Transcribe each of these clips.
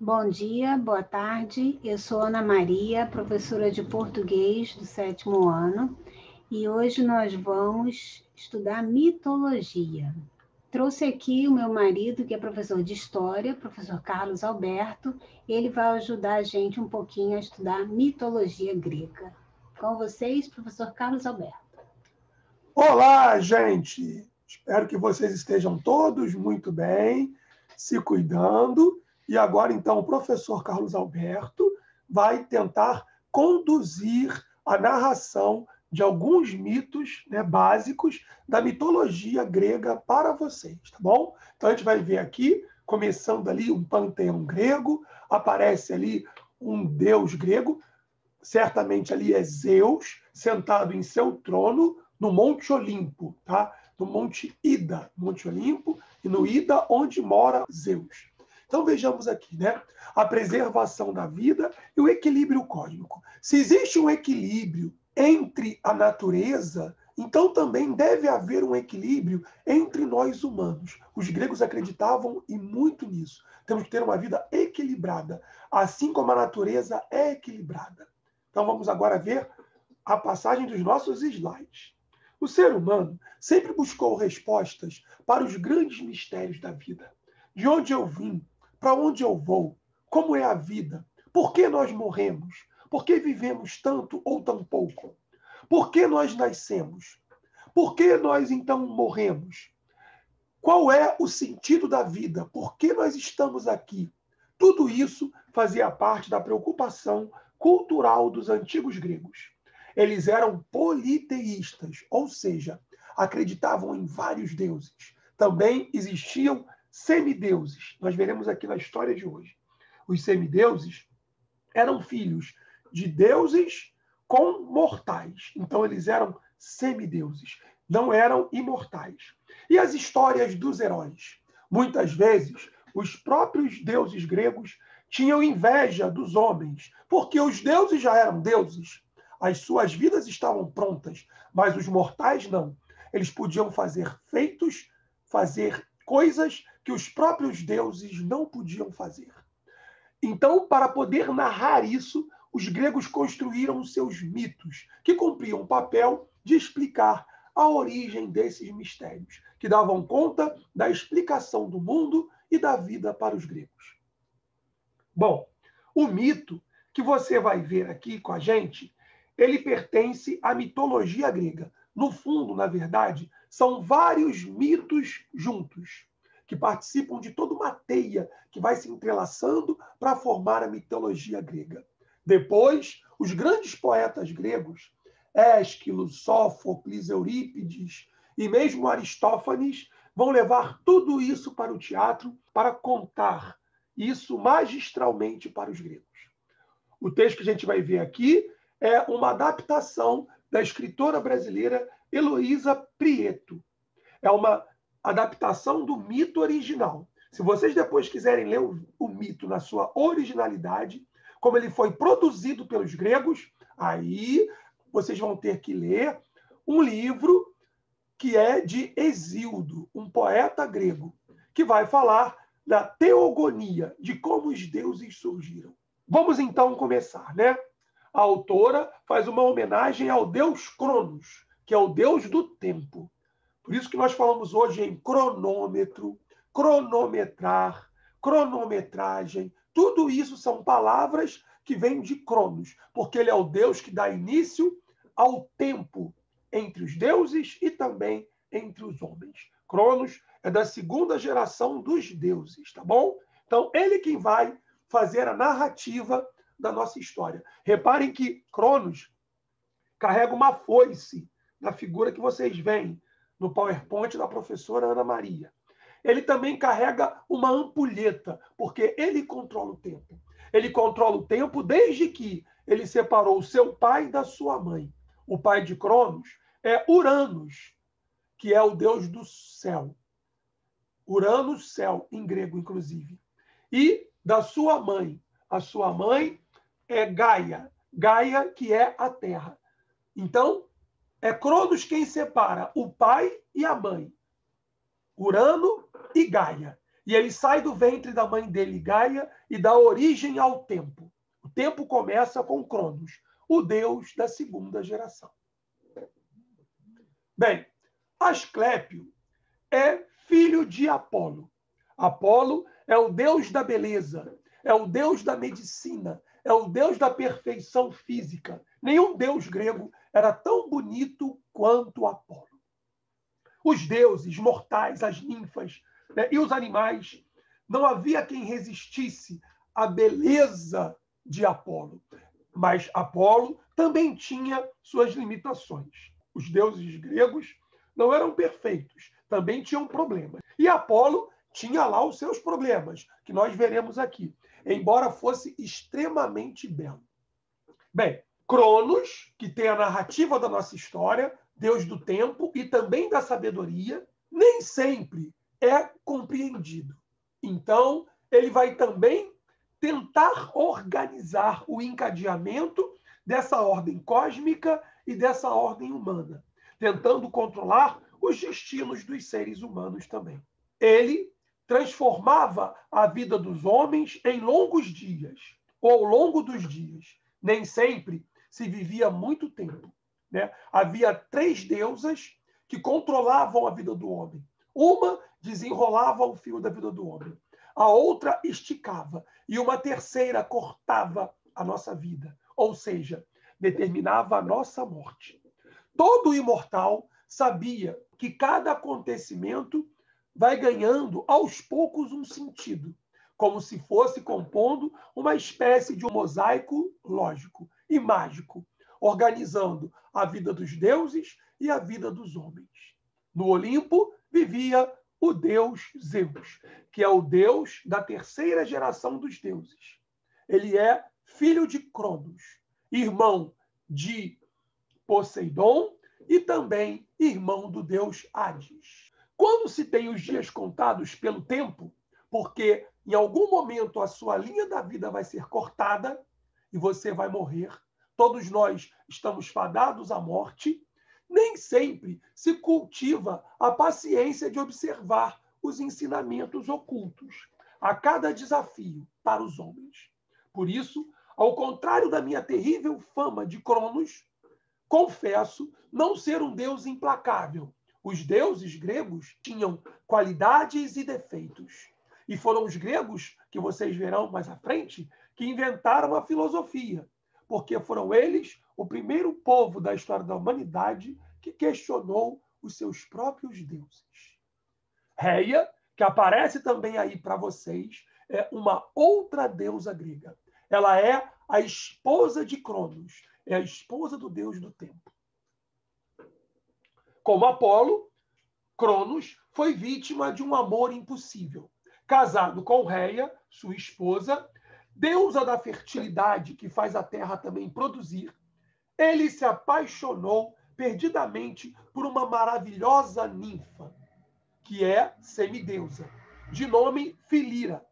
Bom dia, boa tarde. Eu sou Ana Maria, professora de português do 7º ano, e hoje nós vamos estudar mitologia. Trouxe aqui o meu marido, que é professor de história, professor Carlos Alberto. Ele vai ajudar a gente um pouquinho a estudar mitologia grega. Com vocês, professor Carlos Alberto. Olá, gente! Espero que vocês estejam todos muito bem, se cuidando. E agora, então, o professor Carlos Alberto vai tentar conduzir a narração de alguns mitos, básicos da mitologia grega para vocês, tá bom? Então, a gente vai ver aqui, começando ali um panteão grego, aparece ali um deus grego, certamente ali é Zeus, sentado em seu trono, no Monte Olimpo, tá? No Monte Ida, Monte Olimpo, e no Ida, onde mora Zeus. Então vejamos aqui, a preservação da vida e o equilíbrio cósmico. Se existe um equilíbrio entre a natureza, então também deve haver um equilíbrio entre nós humanos. Os gregos acreditavam e muito nisso. Temos que ter uma vida equilibrada, assim como a natureza é equilibrada. Então vamos agora ver a passagem dos nossos slides. O ser humano sempre buscou respostas para os grandes mistérios da vida. De onde eu vim? Para onde eu vou? Como é a vida? Por que nós morremos? Por que vivemos tanto ou tão pouco? Por que nós nascemos? Por que nós então morremos? Qual é o sentido da vida? Por que nós estamos aqui? Tudo isso fazia parte da preocupação cultural dos antigos gregos. Eles eram politeístas, ou seja, acreditavam em vários deuses. Também existiam semideuses. Nós veremos aqui na história de hoje. Os semideuses eram filhos de deuses com mortais. Então, eles eram semideuses, não eram imortais. E as histórias dos heróis? Muitas vezes, os próprios deuses gregos tinham inveja dos homens, porque os deuses já eram deuses. As suas vidas estavam prontas, mas os mortais não. Eles podiam fazer feitos, fazer coisas que os próprios deuses não podiam fazer. Então, para poder narrar isso, os gregos construíram seus mitos, que cumpriam o papel de explicar a origem desses mistérios, que davam conta da explicação do mundo e da vida para os gregos. Bom, o mito que você vai ver aqui com a gente, ele pertence à mitologia grega. No fundo, na verdade, são vários mitos juntos, que participam de toda uma teia que vai se entrelaçando para formar a mitologia grega. Depois, os grandes poetas gregos, Ésquilo, Sófocles, Eurípides e mesmo Aristófanes, vão levar tudo isso para o teatro para contar isso magistralmente para os gregos. O texto que a gente vai ver aqui é uma adaptação da escritora brasileira Heloísa Prieto. É uma adaptação do mito original. Se vocês depois quiserem ler o mito na sua originalidade, como ele foi produzido pelos gregos, aí vocês vão ter que ler um livro que é de Hesíodo, um poeta grego, que vai falar da teogonia, de como os deuses surgiram. Vamos então começar, A autora faz uma homenagem ao deus Cronos, que é o deus do tempo. Por isso que nós falamos hoje em cronômetro, cronometrar, cronometragem. Tudo isso são palavras que vêm de Cronos, porque ele é o deus que dá início ao tempo entre os deuses e também entre os homens. Cronos é da segunda geração dos deuses, tá bom? Então, ele quem vai fazer a narrativa da nossa história. Reparem que Cronos carrega uma foice na figura que vocês veem no PowerPoint da professora Ana Maria. Ele também carrega uma ampulheta, porque ele controla o tempo. Ele controla o tempo desde que ele separou o seu pai da sua mãe. O pai de Cronos é Uranos, que é o deus do céu. Uranos, céu, em grego, inclusive. E da sua mãe. A sua mãe é Gaia. Gaia, que é a terra. Então, é Cronos quem separa o pai e a mãe. Urano e Gaia. E ele sai do ventre da mãe dele, Gaia, e dá origem ao tempo. O tempo começa com Cronos, o deus da segunda geração. Bem, Asclépio é filho de Apolo. Apolo é o deus da beleza, é o deus da medicina, é o deus da perfeição física. Nenhum deus grego era tão bonito quanto Apolo. Os deuses mortais, as ninfas, né, e os animais, não havia quem resistisse à beleza de Apolo. Mas Apolo também tinha suas limitações. Os deuses gregos não eram perfeitos, também tinham problemas. E Apolo tinha lá os seus problemas, que nós veremos aqui, embora fosse extremamente belo. Bem, Cronos, que tem a narrativa da nossa história, deus do tempo e também da sabedoria, nem sempre é compreendido. Então, ele vai também tentar organizar o encadeamento dessa ordem cósmica e dessa ordem humana, tentando controlar os destinos dos seres humanos também. Ele transformava a vida dos homens em longos dias, ou ao longo dos dias. Nem sempre se vivia muito tempo, né? Havia 3 deusas que controlavam a vida do homem. Uma desenrolava o fio da vida do homem. A outra esticava. E uma terceira cortava a nossa vida. Ou seja, determinava a nossa morte. Todo imortal sabia que cada acontecimento vai ganhando aos poucos um sentido, como se fosse compondo uma espécie de um mosaico lógico e mágico, organizando a vida dos deuses e a vida dos homens. No Olimpo vivia o deus Zeus, que é o deus da terceira geração dos deuses. Ele é filho de Cronos, irmão de Poseidon e também irmão do deus Hades. Quando se tem os dias contados pelo tempo, porque em algum momento a sua linha da vida vai ser cortada e você vai morrer, todos nós estamos fadados à morte, nem sempre se cultiva a paciência de observar os ensinamentos ocultos a cada desafio para os homens. Por isso, ao contrário da minha terrível fama de Cronos, confesso não ser um deus implacável. Os deuses gregos tinham qualidades e defeitos. E foram os gregos, que vocês verão mais à frente, que inventaram a filosofia, porque foram eles o primeiro povo da história da humanidade que questionou os seus próprios deuses. Reia, que aparece também aí para vocês, é uma outra deusa grega. Ela é a esposa de Cronos, é a esposa do deus do tempo. Como Apolo, Cronos foi vítima de um amor impossível. Casado com Reia, sua esposa, deusa da fertilidade que faz a terra também produzir, ele se apaixonou perdidamente por uma maravilhosa ninfa, que é semideusa, de nome Filira,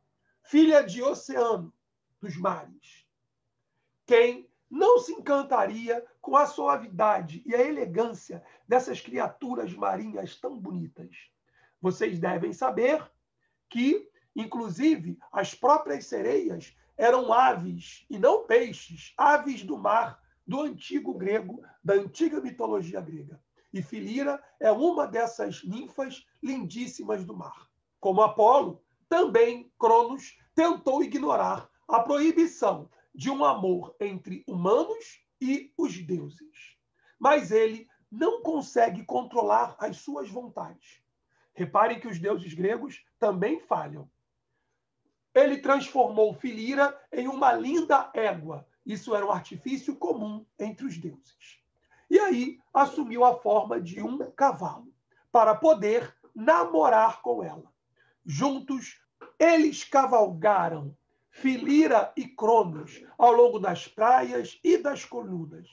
filha de Oceano, dos mares. Quem não se encantaria com a suavidade e a elegância dessas criaturas marinhas tão bonitas? Vocês devem saber que, inclusive, as próprias sereias eram aves e não peixes, aves do mar, do antigo grego, da antiga mitologia grega. E Filira é uma dessas ninfas lindíssimas do mar. Como Apolo, também Cronos tentou ignorar a proibição de um amor entre humanos e os deuses. Mas ele não consegue controlar as suas vontades. Reparem que os deuses gregos também falham. Ele transformou Filira em uma linda égua. Isso era um artifício comum entre os deuses. E aí assumiu a forma de um cavalo, para poder namorar com ela. Juntos, eles cavalgaram, Filira e Cronos, ao longo das praias e das colunas,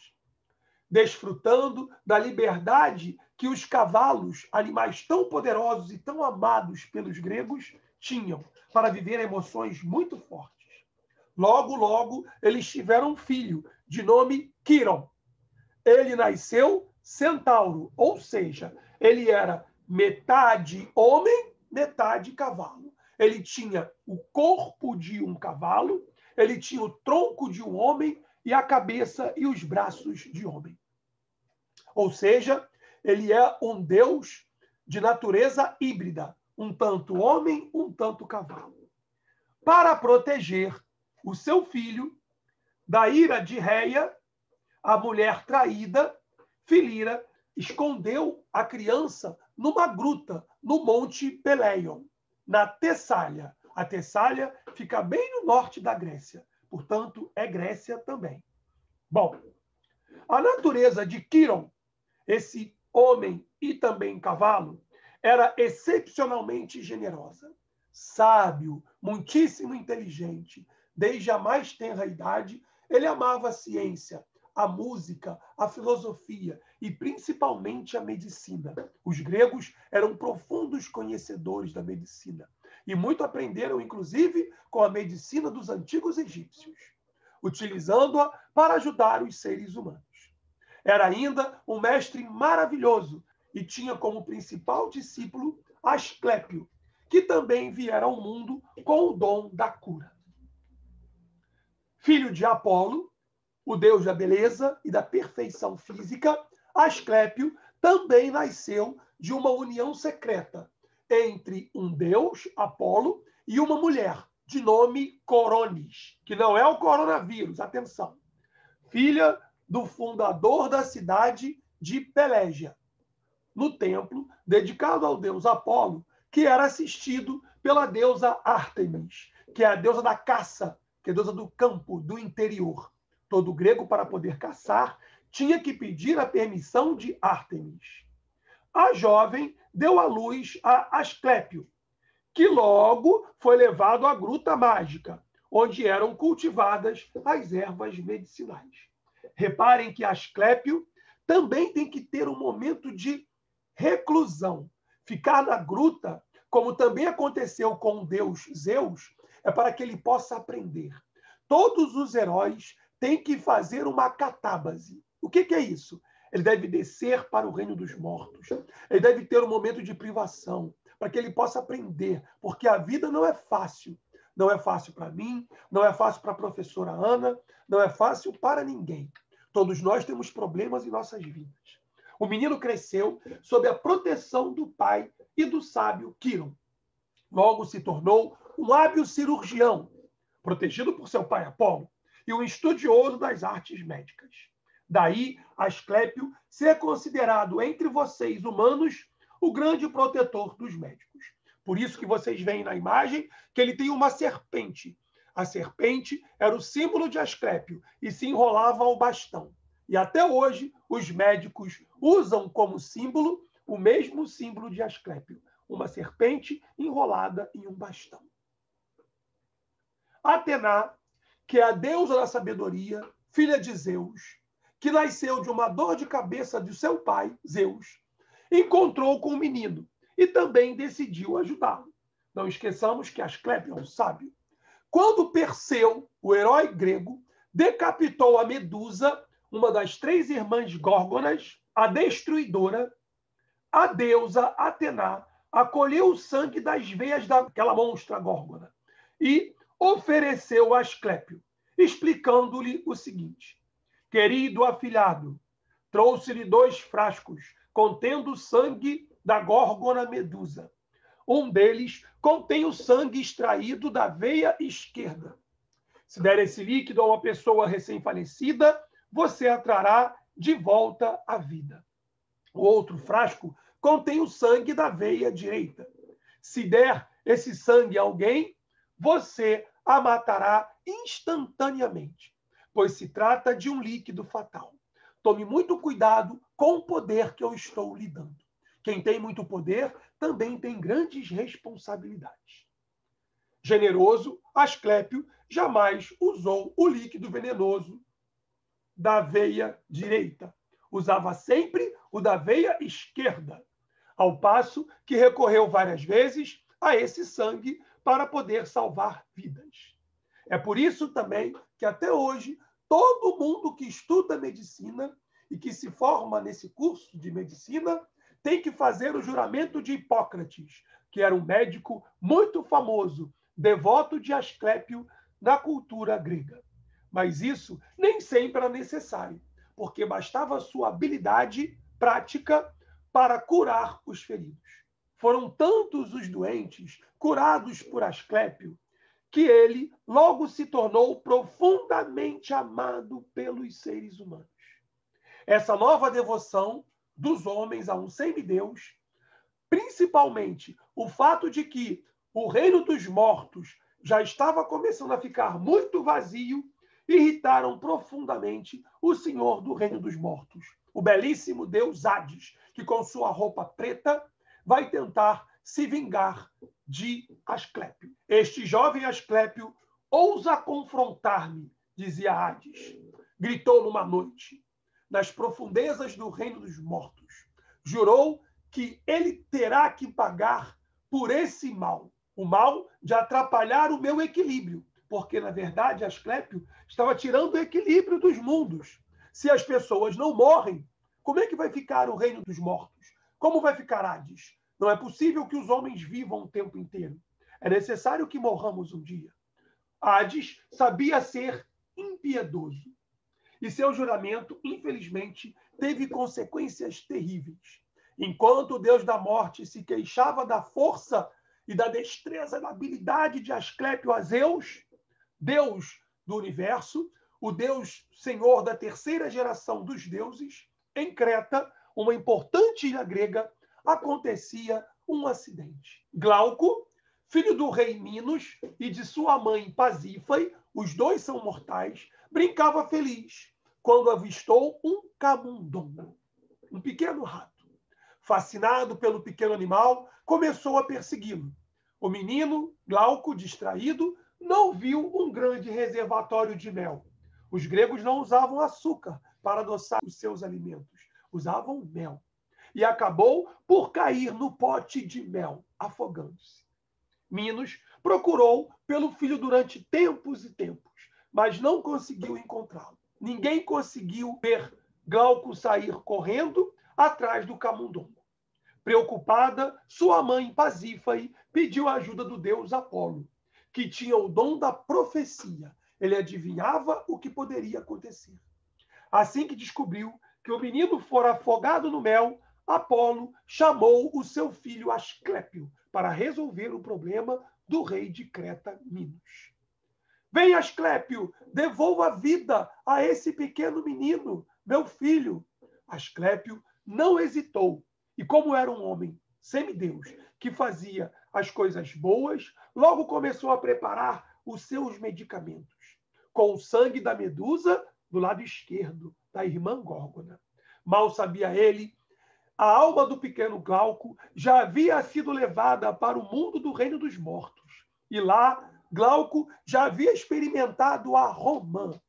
desfrutando da liberdade que os cavalos, animais tão poderosos e tão amados pelos gregos, tinham para viver emoções muito fortes. Logo, logo, eles tiveram um filho, de nome Quiron. Ele nasceu centauro, ou seja, ele era metade homem, metade cavalo. ele tinha o corpo de um cavalo, ele tinha o tronco de um homem e a cabeça e os braços de homem. Ou seja, ele é um Deus de natureza híbrida, um tanto homem, um tanto cavalo. Para proteger o seu filho da ira de Reia, a mulher traída, Filira, escondeu a criança numa gruta no Monte Peleion, na Tessália. A Tessália fica bem no norte da Grécia, portanto, é Grécia também. Bom, a natureza de Quiron, esse homem e também cavalo, era excepcionalmente generosa, sábio, muitíssimo inteligente. Desde a mais tenra idade, ele amava a ciência, a música, a filosofia e principalmente a medicina. Os gregos eram profundos conhecedores da medicina e muito aprenderam, inclusive, com a medicina dos antigos egípcios, utilizando-a para ajudar os seres humanos. Era ainda um mestre maravilhoso e tinha como principal discípulo Asclépio, que também viera ao mundo com o dom da cura. Filho de Apolo, o deus da beleza e da perfeição física, Asclépio também nasceu de uma união secreta entre um deus, Apolo, e uma mulher de nome Coronis, que não é o coronavírus, atenção, filha do fundador da cidade de Pelégia, no templo dedicado ao deus Apolo, que era assistido pela deusa Ártemis, que é a deusa da caça, que é a deusa do campo, do interior. Todo grego, para poder caçar, tinha que pedir a permissão de Ártemis. A jovem deu à luz a Asclépio, que logo foi levado à Gruta Mágica, onde eram cultivadas as ervas medicinais. Reparem que Asclépio também tem que ter um momento de reclusão. Ficar na gruta, como também aconteceu com o deus Zeus, é para que ele possa aprender. Todos os heróis têm que fazer uma catábase. O que é isso? Ele deve descer para o reino dos mortos. Ele deve ter um momento de privação, para que ele possa aprender, porque a vida não é fácil. Não é fácil para mim, não é fácil para a professora Ana, não é fácil para ninguém. Todos nós temos problemas em nossas vidas. O menino cresceu sob a proteção do pai e do sábio Quiron. Logo se tornou um hábil cirurgião, protegido por seu pai Apolo, e um estudioso das artes médicas. Daí, Asclépio ser considerado entre vocês humanos o grande protetor dos médicos. Por isso que vocês veem na imagem que ele tem uma serpente. A serpente era o símbolo de Asclépio e se enrolava ao bastão. E até hoje, os médicos usam como símbolo o mesmo símbolo de Asclépio, uma serpente enrolada em um bastão. Atena, que é a deusa da sabedoria, filha de Zeus, que nasceu de uma dor de cabeça de seu pai, Zeus, encontrou com o menino e também decidiu ajudá-lo. Não esqueçamos que Asclépio é um sábio. Quando Perseu, o herói grego, decapitou a Medusa, uma das 3 irmãs górgonas, a destruidora, a deusa Atena acolheu o sangue das veias daquela monstra górgona e ofereceu a Asclépio, explicando-lhe o seguinte: querido afilhado, trouxe-lhe 2 frascos contendo o sangue da górgona Medusa. Um deles contém o sangue extraído da veia esquerda. Se der esse líquido a uma pessoa recém-falecida, você a trará de volta à vida. O outro frasco contém o sangue da veia direita. Se der esse sangue a alguém, você a matará instantaneamente, pois se trata de um líquido fatal. Tome muito cuidado com o poder que eu estou lhe dando. Quem tem muito poder também tem grandes responsabilidades. Generoso, Asclépio jamais usou o líquido venenoso da veia direita. Usava sempre o da veia esquerda, ao passo que recorreu várias vezes a esse sangue para poder salvar vidas. É por isso também que até hoje todo mundo que estuda medicina e que se forma nesse curso de medicina tem que fazer o juramento de Hipócrates, que era um médico muito famoso, devoto de Asclépio na cultura grega. Mas isso nem sempre era necessário, porque bastava sua habilidade prática para curar os feridos. Foram tantos os doentes curados por Asclépio que ele logo se tornou profundamente amado pelos seres humanos. Essa nova devoção dos homens a um semideus, principalmente o fato de que o reino dos mortos já estava começando a ficar muito vazio, irritaram profundamente o senhor do reino dos mortos, o belíssimo deus Hades, que com sua roupa preta vai tentar se vingar de Asclépio. Este jovem Asclépio ousa confrontar-me, dizia Hades. Gritou numa noite, nas profundezas do reino dos mortos. Jurou que ele terá que pagar por esse mal, o mal de atrapalhar o meu equilíbrio, porque, na verdade, Asclépio estava tirando o equilíbrio dos mundos. Se as pessoas não morrem, como é que vai ficar o reino dos mortos? Como vai ficar Hades? Não é possível que os homens vivam o tempo inteiro. É necessário que morramos um dia. Hades sabia ser impiedoso. E seu juramento, infelizmente, teve consequências terríveis. Enquanto o deus da morte se queixava da força e da destreza, da habilidade de Asclépio a Zeus, Deus do universo, o Deus senhor da terceira geração dos deuses, em Creta, uma importante ilha grega, acontecia um acidente. Glauco, filho do rei Minos e de sua mãe Pasífae, os dois são mortais, brincava feliz quando avistou um camundongo, um pequeno rato. Fascinado pelo pequeno animal, começou a persegui-lo. O menino, Glauco, distraído, não viu um grande reservatório de mel. Os gregos não usavam açúcar para adoçar os seus alimentos, usavam mel. E acabou por cair no pote de mel, afogando-se. Minos procurou pelo filho durante tempos e tempos, mas não conseguiu encontrá-lo. Ninguém conseguiu ver Glauco sair correndo atrás do camundongo. Preocupada, sua mãe Pasífae pediu a ajuda do deus Apolo, que tinha o dom da profecia. Ele adivinhava o que poderia acontecer. Assim que descobriu que o menino fora afogado no mel, Apolo chamou o seu filho Asclépio para resolver o problema do rei de Creta, Minos. Vem, Asclépio, devolva a vida a esse pequeno menino, meu filho. Asclépio não hesitou. E como era um homem semideus que fazia as coisas boas, logo começou a preparar os seus medicamentos, com o sangue da medusa do lado esquerdo, da irmã Górgona. Mal sabia ele, a alma do pequeno Glauco já havia sido levada para o mundo do reino dos mortos. E lá, Glauco já havia experimentado a romã.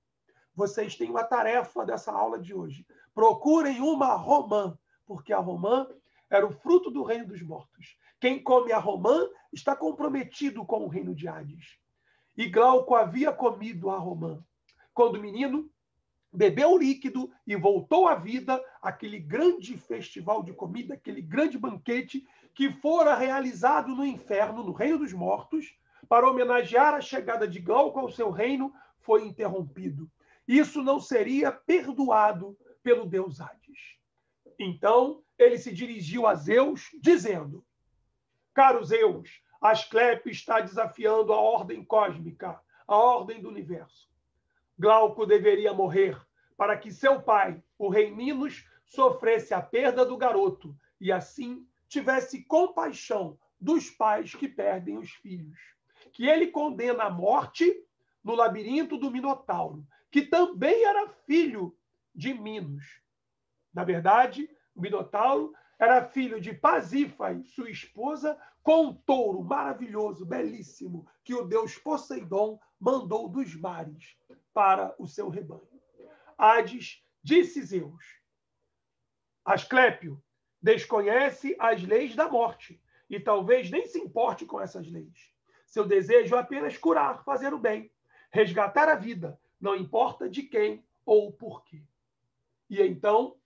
Vocês têm uma tarefa dessa aula de hoje. Procurem uma romã, porque a romã era o fruto do reino dos mortos. Quem come a romã está comprometido com o reino de Hades. E Glauco havia comido a romã. Quando o menino bebeu o líquido e voltou à vida, aquele grande festival de comida, aquele grande banquete que fora realizado no inferno, no reino dos mortos, para homenagear a chegada de Glauco ao seu reino, foi interrompido. Isso não seria perdoado pelo deus Hades. Então, ele se dirigiu a Zeus, dizendo: caro Zeus, Asclépio está desafiando a ordem cósmica, a ordem do universo. Glauco deveria morrer para que seu pai, o rei Minos, sofresse a perda do garoto e, assim, tivesse compaixão dos pais que perdem os filhos. Que ele condena à morte no labirinto do Minotauro, que também era filho de Minos. Na verdade, o Minotauro era filho de Pasífae, sua esposa, com um touro maravilhoso, belíssimo, que o deus Poseidon mandou dos mares para o seu rebanho. Hades disse Zeus: Asclépio desconhece as leis da morte e talvez nem se importe com essas leis. Seu desejo é apenas curar, fazer o bem, resgatar a vida, não importa de quem ou por quê. E então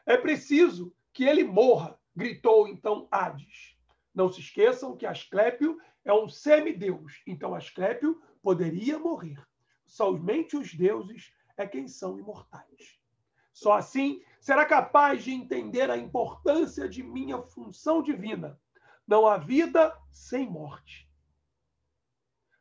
é preciso que ele morra, gritou então Hades. Não se esqueçam que Asclépio é um semideus, então Asclépio poderia morrer. Somente os deuses é quem são imortais. Só assim será capaz de entender a importância de minha função divina. Não há vida sem morte.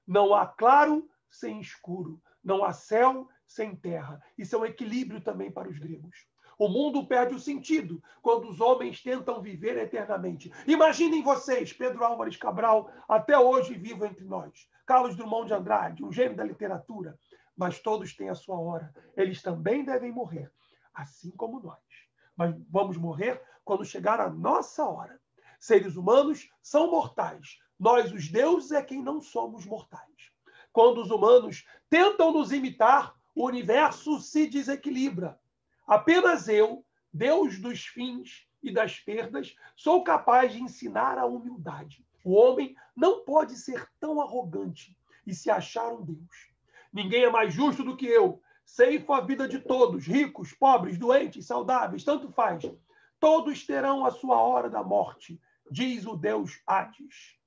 Não há claro sem escuro. Não há céu sem terra. Isso é um equilíbrio também para os gregos. O mundo perde o sentido quando os homens tentam viver eternamente. Imaginem vocês, Pedro Álvares Cabral, até hoje vivo entre nós. Carlos Drummond de Andrade, um gênio da literatura. Mas todos têm a sua hora. Eles também devem morrer, assim como nós. Mas vamos morrer quando chegar a nossa hora. Seres humanos são mortais. Nós, os deuses, é quem não somos mortais. Quando os humanos tentam nos imitar, o universo se desequilibra. Apenas eu, Deus dos fins e das perdas, sou capaz de ensinar a humildade. O homem não pode ser tão arrogante e se achar um Deus. Ninguém é mais justo do que eu. Ceifo a vida de todos, ricos, pobres, doentes, saudáveis, tanto faz. Todos terão a sua hora da morte, diz o Deus Hades.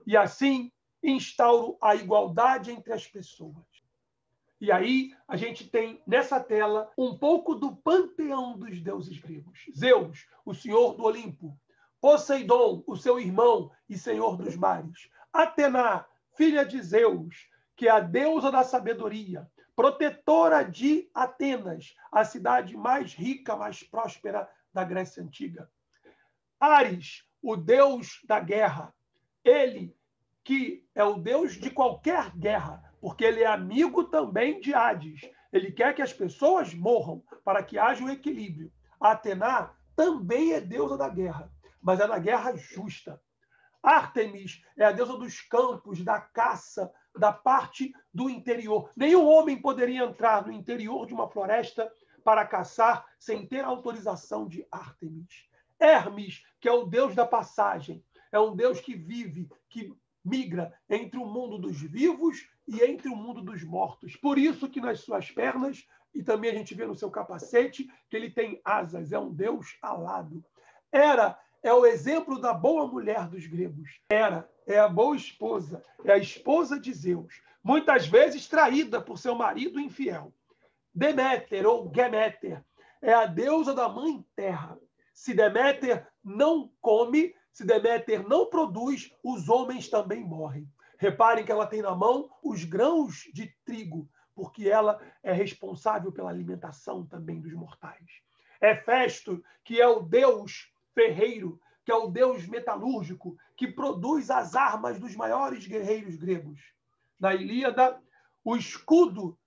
E assim instauro a igualdade entre as pessoas. E aí a gente tem nessa tela um pouco do panteão dos deuses gregos. Zeus, o senhor do Olimpo. Poseidon, o seu irmão e senhor dos mares. Atena, filha de Zeus, que é a deusa da sabedoria, protetora de Atenas, a cidade mais rica, mais próspera da Grécia Antiga. Ares, o deus da guerra. Ele que é o deus de qualquer guerra, porque ele é amigo também de Hades. Ele quer que as pessoas morram para que haja um equilíbrio. A Atena também é deusa da guerra, mas é da guerra justa. Ártemis é a deusa dos campos, da caça, da parte do interior. Nenhum homem poderia entrar no interior de uma floresta para caçar sem ter autorização de Ártemis. Hermes, que é o deus da passagem, é um deus que vive, que migra entre o mundo dos vivos e entre o mundo dos mortos. Por isso que nas suas pernas, e também a gente vê no seu capacete, que ele tem asas, é um deus alado. Hera é o exemplo da boa mulher dos gregos. Hera é a boa esposa, é a esposa de Zeus, muitas vezes traída por seu marido infiel. Deméter, ou Geméter, é a deusa da mãe terra. Se Deméter não come, se Deméter não produz, os homens também morrem. Reparem que ela tem na mão os grãos de trigo, porque ela é responsável pela alimentação também dos mortais. Hefesto, que é o deus ferreiro, que é o deus metalúrgico, que produz as armas dos maiores guerreiros gregos. Na Ilíada, o escudo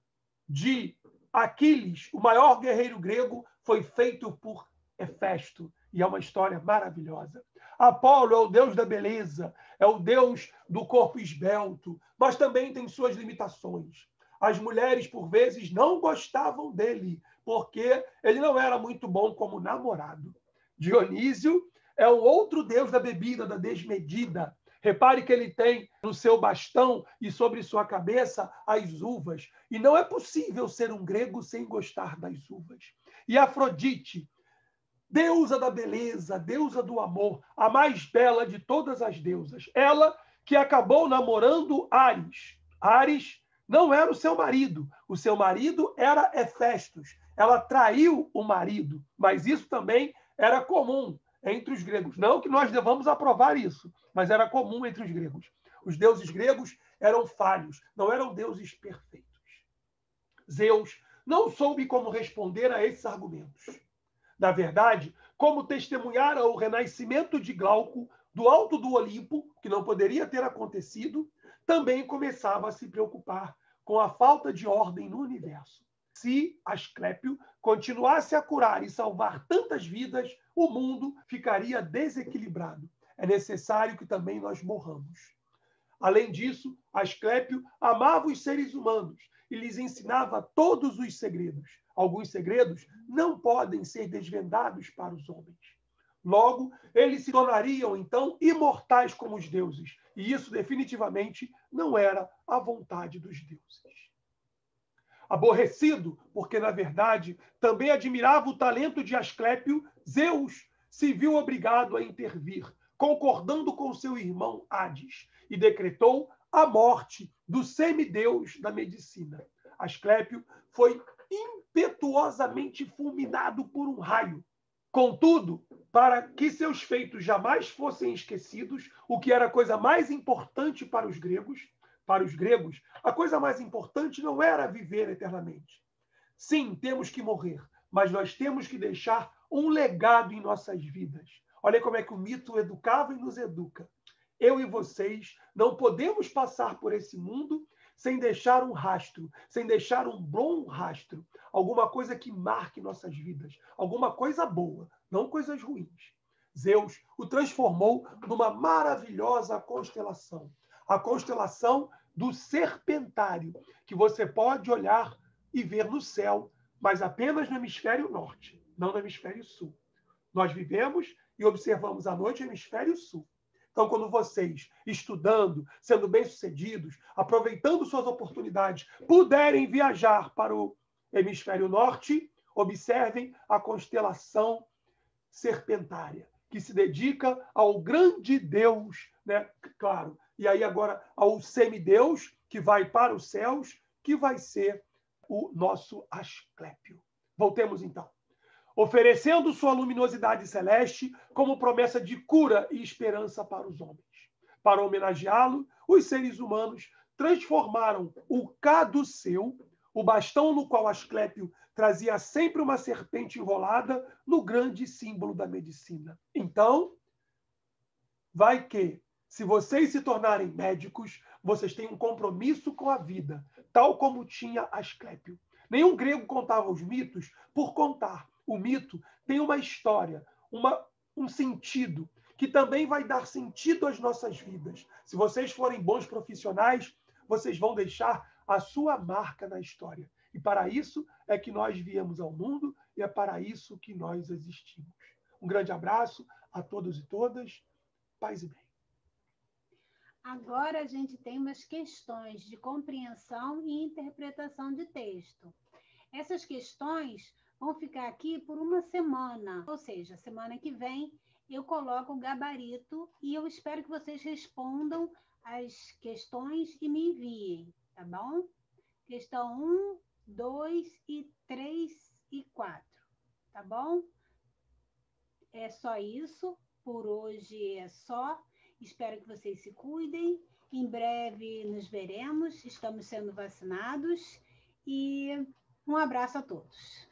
de Aquiles, o maior guerreiro grego, foi feito por Hefesto, e é uma história maravilhosa. Apolo é o deus da beleza, é o deus do corpo esbelto, mas também tem suas limitações. As mulheres, por vezes, não gostavam dele, porque ele não era muito bom como namorado. Dionísio é o outro deus da bebida, da desmedida. Repare que ele tem no seu bastão e sobre sua cabeça as uvas. E não é possível ser um grego sem gostar das uvas. E Afrodite, deusa da beleza, deusa do amor, a mais bela de todas as deusas. Ela que acabou namorando Ares. Ares não era o seu marido era Hefestos. Ela traiu o marido, mas isso também era comum entre os gregos. Não que nós devamos aprovar isso, mas era comum entre os gregos. Os deuses gregos eram falhos, não eram deuses perfeitos. Zeus não soube como responder a esses argumentos. Na verdade, como testemunhara o renascimento de Glauco do alto do Olimpo, que não poderia ter acontecido, também começava a se preocupar com a falta de ordem no universo. Se Asclépio continuasse a curar e salvar tantas vidas, o mundo ficaria desequilibrado. É necessário que também nós morramos. Além disso, Asclépio amava os seres humanos e lhes ensinava todos os segredos. Alguns segredos não podem ser desvendados para os homens. Logo, eles se tornariam, então, imortais como os deuses. E isso, definitivamente, não era a vontade dos deuses. Aborrecido, porque, na verdade, também admirava o talento de Asclépio, Zeus se viu obrigado a intervir, concordando com seu irmão Hades, e decretou a morte do semideus da medicina. Asclépio foi impetuosamente fulminado por um raio. Contudo, para que seus feitos jamais fossem esquecidos, o que era a coisa mais importante para os gregos, a coisa mais importante não era viver eternamente. Sim, temos que morrer, mas nós temos que deixar um legado em nossas vidas. Olha como é que o mito educava e nos educa. Eu e vocês não podemos passar por esse mundo sem deixar um rastro, sem deixar um bom rastro, alguma coisa que marque nossas vidas, alguma coisa boa, não coisas ruins. Zeus o transformou numa maravilhosa constelação, a constelação do Serpentário, que você pode olhar e ver no céu, mas apenas no hemisfério norte, não no hemisfério sul. Nós vivemos e observamos à noite o hemisfério sul. Então, quando vocês, estudando, sendo bem-sucedidos, aproveitando suas oportunidades, puderem viajar para o hemisfério norte, observem a constelação Serpentária, que se dedica ao grande Deus, né? Claro, e aí agora ao semideus, que vai para os céus, que vai ser o nosso Asclépio. Voltemos então. Oferecendo sua luminosidade celeste como promessa de cura e esperança para os homens. Para homenageá-lo, os seres humanos transformaram o caduceu, o bastão no qual Asclépio trazia sempre uma serpente enrolada, no grande símbolo da medicina. Então, vai que, se vocês se tornarem médicos, vocês têm um compromisso com a vida, tal como tinha Asclépio. Nenhum grego contava os mitos por contar. O mito tem uma história, um sentido, que também vai dar sentido às nossas vidas. Se vocês forem bons profissionais, vocês vão deixar a sua marca na história. E para isso é que nós viemos ao mundo e é para isso que nós existimos. Um grande abraço a todos e todas. Paz e bem. Agora a gente tem umas questões de compreensão e interpretação de texto. Essas questões vão ficar aqui por uma semana, ou seja, semana que vem eu coloco o gabarito e eu espero que vocês respondam as questões e me enviem, tá bom? Questão 1, 2 e 3 e 4, tá bom? É só isso, por hoje é só. Espero que vocês se cuidem. Em breve nos veremos, estamos sendo vacinados e um abraço a todos.